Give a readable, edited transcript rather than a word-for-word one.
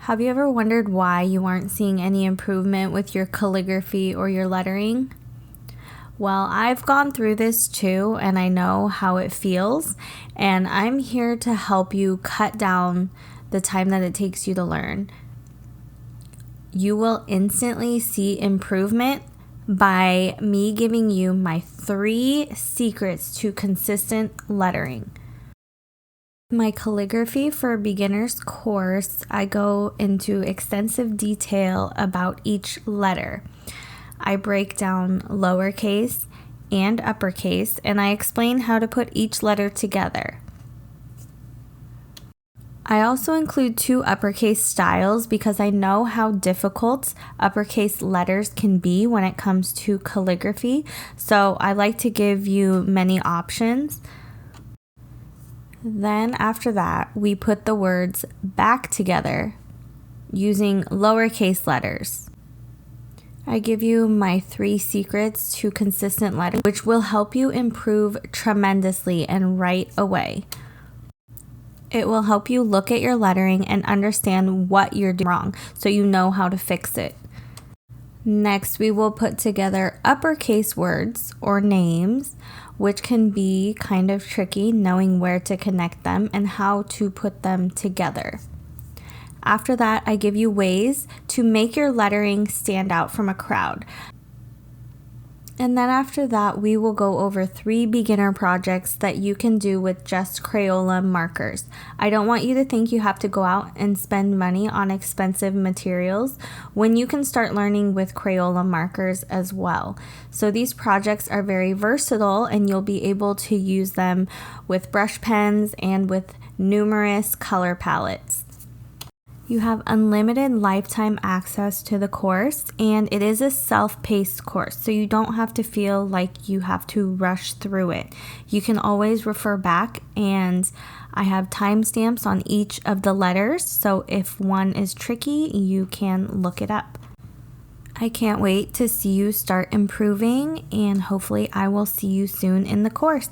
Have you ever wondered why you aren't seeing any improvement with your calligraphy or your lettering? Well, I've gone through this too, and I know how it feels, and I'm here to help you cut down the time that it takes you to learn. You will instantly see improvement by me giving you my 3 secrets to consistent lettering. My Calligraphy for Beginners course, I go into extensive detail about each letter. I break down lowercase and uppercase, and I explain how to put each letter together. I also include 2 uppercase styles because I know how difficult uppercase letters can be when it comes to calligraphy, so I like to give you many options. Then after that, we put the words back together using lowercase letters. I give you my 3 secrets to consistent lettering, which will help you improve tremendously and right away. It will help you look at your lettering and understand what you're doing wrong so you know how to fix it. Next, we will put together uppercase words or names, which can be kind of tricky knowing where to connect them and how to put them together. After that, I give you ways to make your lettering stand out from a crowd. And then after that, we will go over 3 beginner projects that you can do with just Crayola markers. I don't want you to think you have to go out and spend money on expensive materials when you can start learning with Crayola markers as well. So these projects are very versatile, and you'll be able to use them with brush pens and with numerous color palettes. You have unlimited lifetime access to the course, and it is a self-paced course, so you don't have to feel like you have to rush through it. You can always refer back, and I have timestamps on each of the letters, so if one is tricky, you can look it up. I can't wait to see you start improving, and hopefully I will see you soon in the course.